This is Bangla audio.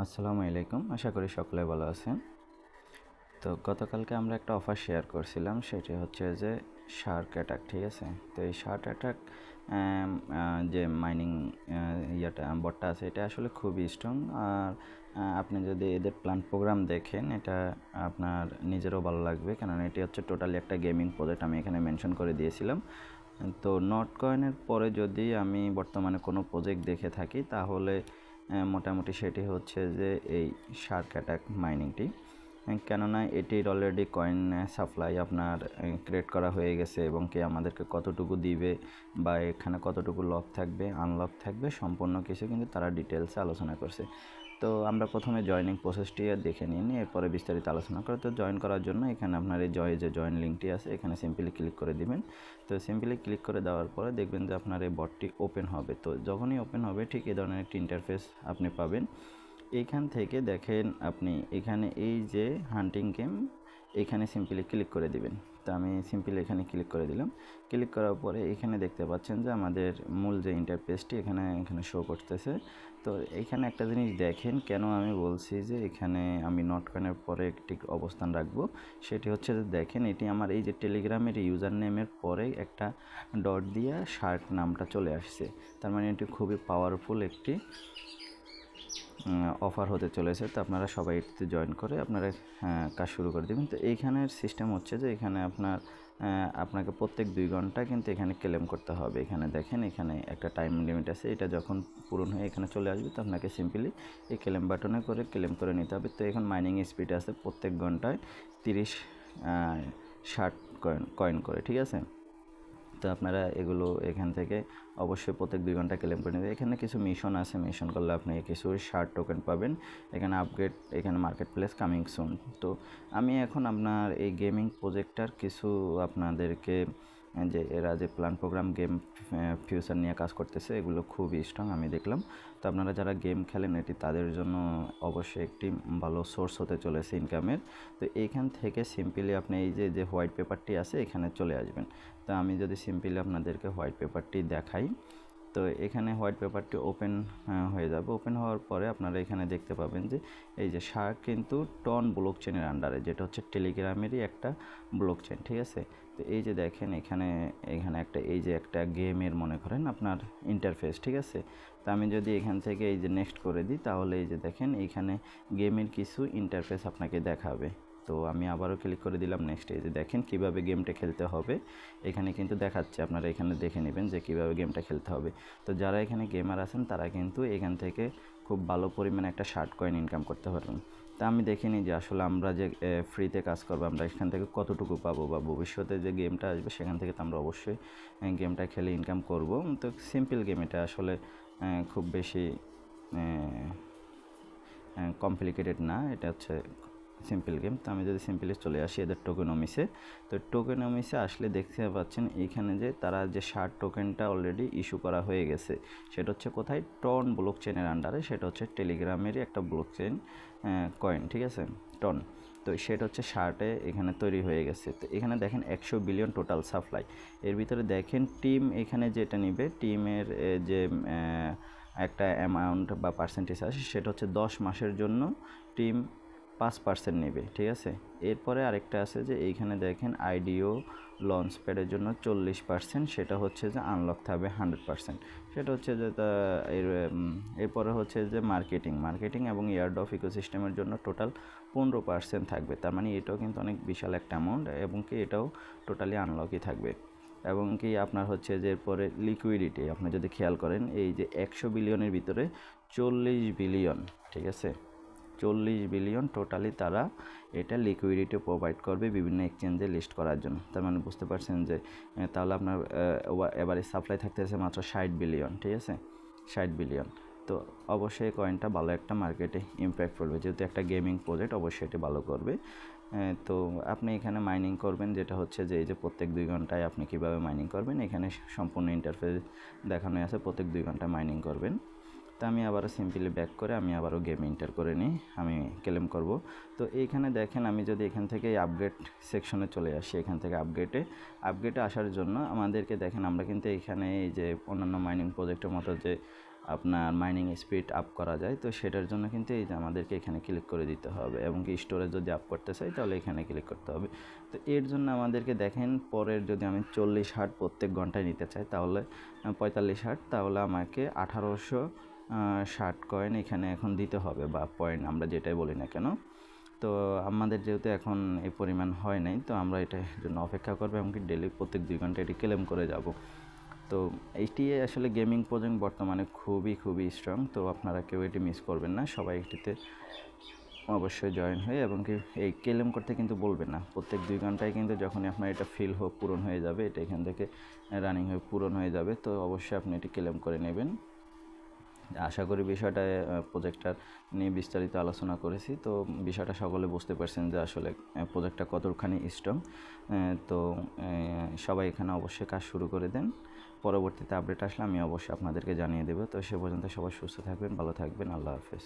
আসসালামু আলাইকুম, আশা করি সকলে ভালো আছেন। তো গতকালকে আমরা একটা অফার শেয়ার করছিলাম, সেটি হচ্ছে যে শার্ক অ্যাটাক, ঠিক আছে। তো এই শার্ক অ্যাটাক যে মাইনিং বটটা আছে, এটা আসলে খুবই স্ট্রং। আর আপনি যদি এদের প্ল্যান প্রোগ্রাম দেখেন, এটা আপনার নিজেরও ভালো লাগবে, কেননা এটি হচ্ছে টোটালি একটা গেমিং প্রজেক্ট। আমি এখানে মেনশন করে দিয়েছিলাম। তো নট কয়েনের পরে যদি আমি বর্তমানে কোনো প্রজেক্ট দেখে থাকি, তাহলে মোটামুটি সেটি হচ্ছে যে এই শার্ক অ্যাটাক মাইনিংটি, কেননা এটির অলরেডি কয়েন সাপ্লাই আপনার ক্রিয়েট করা হয়ে গেছে, এবং কে আমাদেরকে কতটুকু দিবে বা এখানে কতটুকু লক থাকবে, আনলক থাকবে, সম্পূর্ণ কিছু কিন্তু তারা ডিটেলসে আলোচনা করছে। তো আমরা প্রথমে জয়েনিং প্রসেসটি দেখে নিন, এরপরে বিস্তারিত আলোচনা করে। তো জয়েন করার জন্য এখানে আপনার এই যে জয়েন লিঙ্কটি আছে, এখানে সিম্পলি ক্লিক করে দিবেন। তো সিম্পলি ক্লিক করে দেওয়ার পরে দেখবেন যে আপনার এই বটটি ওপেন হবে। তো যখনই ওপেন হবে, ঠিক এই ধরনের একটি ইন্টারফেস আপনি পাবেন। এইখান থেকে দেখেন আপনি এখানে এই যে হান্টিং গেম, এখানে সিম্পলি ক্লিক করে দিবেন। তো আমি সিম্পলি এখানে ক্লিক করে দিলাম। ক্লিক করার পরে এখানে দেখতে পাচ্ছেন যে আমাদের মূল যে ইন্টারফেসটি এখানে শো করতেছে। তো এখানে একটা জিনিস দেখেন, কেন আমি বলছি যে এখানে আমি নট কয়েনের পরে একটি অবস্থান রাখবো, সেটি হচ্ছে যে দেখেন, এটি আমার এই যে টেলিগ্রামের ইউজার নেমের পরে একটা ডট দিয়ে শার্ক নামটা চলে আসছে। তার মানে এটি খুবই পাওয়ারফুল একটি অফার হতে চলেছে। তো আপনারা সবাই এটিতে জয়েন করে আপনারা কাজ শুরু করে দেবেন। তো এইখানের সিস্টেম হচ্ছে যে এখানে আপনাকে প্রত্যেক 2 ঘন্টা কিন্তু এখানে ক্লেম করতে হবে। এখানে দেখেন, এখানে একটা টাইম লিমিট আছে। এটা যখন পূরণ হয়ে এখানে চলে আসবে, তো আপনাকে সিম্পলি এই ক্লেম বাটনে করে ক্লেম করে নিতে হবে। তো এখন মাইনিং স্পিড আছে প্রত্যেক ঘন্টায় 30-60 কয়েন করে, ঠিক আছে। তো আপনারা এগুলো এখান থেকে অবশ্যই প্রত্যেক 2 ঘন্টা ক্লেম করে নেবেন। এখানে কিছু মিশন আছে, মিশন করলে আপনি কিছু শার্ট টোকেন পাবেন। এখানে আপগ্রেড, এখানে মার্কেট প্লেস কামিং সুন। তো আমি এখন আপনার এই গেমিং প্রজেক্টটার কিছু আপনাদেরকে যে এরা যে প্ল্যান প্রোগ্রাম গেম ফিউচার নিয়ে কাজ করতেছে, এগুলো খুবই স্ট্রং আমি দেখলাম। তো আপনারা যারা গেম খেলেন, এটি তাদের জন্য অবশ্যই একটি ভালো সোর্স হতে চলেছে ইনকামের। তো এইখান থেকে সিম্পলি আপনি এই যে হোয়াইট পেপারটি আছে, এখানে চলে আসবেন। তো আমি যদি সিম্পলি আপনাদেরকে হোয়াইট পেপারটি দেখাই, তো এখানে হোয়াইট পেপারটি ওপেন হয়ে যাবে। ওপেন হওয়ার পরে আপনারা এখানে দেখতে পাবেন যে এই যে শার্ক কিন্তু টন ব্লক চেনের আন্ডারে, যেটা হচ্ছে টেলিগ্রামেরই একটা ব্লক চেন, ঠিক আছে। তো এই যে দেখেন, এখানে একটা গেমের মনে করেন আপনার ইন্টারফেস, ঠিক আছে। তো আমি যদি এখান থেকে এই যে নেক্সট করে দিই, তাহলে এই যে দেখেন এইখানে গেমের কিছু ইন্টারফেস আপনাকে দেখাবে। তো আমি আবারও ক্লিক করে দিলাম নেক্সট। এই যে দেখেন কীভাবে গেমটা খেলতে হবে, এখানে কিন্তু দেখাচ্ছে। আপনারা এখানে দেখে নেবেন যে কীভাবে গেমটা খেলতে হবে। তো যারা এখানে গেমার আছেন, তারা কিন্তু এখান থেকে খুব ভালো পরিমাণে একটা শার্ট কয়েন ইনকাম করতে পারবেন। তা আমি দেখিনি যে আসলে আমরা যে ফ্রিতে কাজ করবো, আমরা এখান থেকে কতটুকু পাবো, বা ভবিষ্যতে যে গেমটা আসবে সেখান থেকে তো আমরা অবশ্যই গেমটা খেলে ইনকাম করব। তো সিম্পল গেম, এটা আসলে খুব বেশি কমপ্লিকেটেড না, এটা হচ্ছে সিম্পল গেম। তো আমি যদি সিম্পলি চলে আসি এদের টোকেনমিসে, তো টোকেনমিসে আসলে দেখতে পাচ্ছেন এইখানে যে তারা যে শার্ট টোকেনটা অলরেডি ইস্যু করা হয়ে গেছে, সেটা হচ্ছে কোথায়, টন ব্লক চেনের আন্ডারে। সেটা হচ্ছে টেলিগ্রামেরই একটা ব্লক চেন কয়েন, ঠিক আছে, টন। তো সেটা হচ্ছে শার্টে এখানে তৈরি হয়ে গেছে। তো এখানে দেখেন 100 বিলিয়ন টোটাল সাপ্লাই। এর ভিতরে দেখেন টিম এখানে যেটা নিবে, টিমের যে একটা অ্যামাউন্ট বা পার্সেন্টেজ আছে, সেটা হচ্ছে 10 মাসের জন্য টিম 5% নেবে, ঠিক আছে। এরপরে আরেকটা আছে যে এইখানে দেখেন আইডিও লঞ্চ প্যাডের জন্য 40%, সেটা হচ্ছে যে আনলক থাকবে 100%। সেটা হচ্ছে যে এরপরে হচ্ছে যে মার্কেটিং এবং ইয়ারড্রপ ইকোসিস্টেমের জন্য টোটাল 15% থাকবে। তার মানে এটাও কিন্তু অনেক বিশাল একটা অ্যামাউন্ট, এবং কি এটাও টোটালি আনলকই থাকবে। এবং কি আপনার হচ্ছে যে এরপরে লিকুইডিটি, আপনি যদি খেয়াল করেন, এই যে 100 বিলিয়নের ভিতরে 40 বিলিয়ন, ঠিক আছে, 40 বিলিয়ন টোটালি তারা এটা লিকুইডিটি প্রোভাইড করবে বিভিন্ন এক্সচেঞ্জে লিস্ট করার জন্য। তার মানে বুঝতে পারছেন যে তাহলে আপনার এবারে সাপ্লাই থাকতেছে মাত্র 60 বিলিয়ন, ঠিক আছে, 60 বিলিয়ন। তো অবশ্যই কয়েনটা ভালো একটা মার্কেটে ইম্প্যাক্ট ফেলবে, যেহেতু একটা গেমিং প্রজেক্ট, অবশ্যই এটি ভালো করবে। তো আপনি এখানে মাইনিং করবেন, যেটা হচ্ছে যে এই যে প্রত্যেক 2 ঘন্টায় আপনি কীভাবে মাইনিং করবেন, এখানে সম্পূর্ণ ইন্টারফেস দেখানো আছে, প্রত্যেক 2 ঘন্টায় মাইনিং করবেন। তো আমি আবারও সিম্পলি ব্যাক করে আমি আবারও গেম এন্টার করে নিই, আমি ক্লেম করব। তো এইখানে দেখেন, আমি যদি এখান থেকে এই আপগ্রেড সেকশনে চলে আসি, এখান থেকে আপগ্রেডে আসার জন্য আমাদেরকে দেখেন, আমরা কিন্তু এখানে এই যে অন্যান্য মাইনিং প্রজেক্টের মতো যে আপনার মাইনিং স্পিড আপ করা যায়। তো সেটার জন্য কিন্তু এই যে আমাদেরকে এখানে ক্লিক করে দিতে হবে, এবং কি স্টোরেজ যদি আপ করতে চাই তাহলে এখানে ক্লিক করতে হবে। তো এর জন্য আমাদেরকে দেখেন, পরের যদি আমি 40 হার্ট প্রত্যেক ঘন্টায় নিতে চাই তাহলে 45 হার্ট, তাহলে আমাকে 1860 কয়েন এখানে এখন দিতে হবে, বা পয়েন্ট আমরা যেটাই বলি না কেন। তো আমাদের যেহেতু এখন এই পরিমাণ হয় নাই, তো আমরা এটার জন্য অপেক্ষা করবো, এমনকি ডেলি প্রত্যেক 2 ঘন্টা এটি ক্লেম করে যাব। তো এইটি আসলে গেমিং প্রজেক্ট বর্তমানে খুবই স্ট্রং। তো আপনারা কেউ এটি মিস করবেন না, সবাই এটিতে অবশ্যই জয়েন হয়ে, এবং কি এই ক্লেম করতে কিন্তু বলবেন না। প্রত্যেক 2 ঘন্টায় কিন্তু যখনই আপনার এটা ফিল হোক পূরণ হয়ে যাবে, এটা এখান থেকে রানিং হয়ে পূরণ হয়ে যাবে, তো অবশ্যই আপনি এটি ক্লেম করে নেবেন। আশা করি বিষয়টা প্রজেক্টটার নিয়ে বিস্তারিত আলোচনা করেছি। তো বিষয়টা সকলে বুঝতে পারছেন যে আসলে প্রজেক্টটা কতখানি স্ট্রং। তো সবাই এখানে অবশ্যই কাজ শুরু করে দেন। পরবর্তীতে আপডেট আসলে আমি অবশ্যই আপনাদেরকে জানিয়ে দেবো। তো সে পর্যন্ত সবাই সুস্থ থাকবেন, ভালো থাকবেন। আল্লাহ হাফেজ।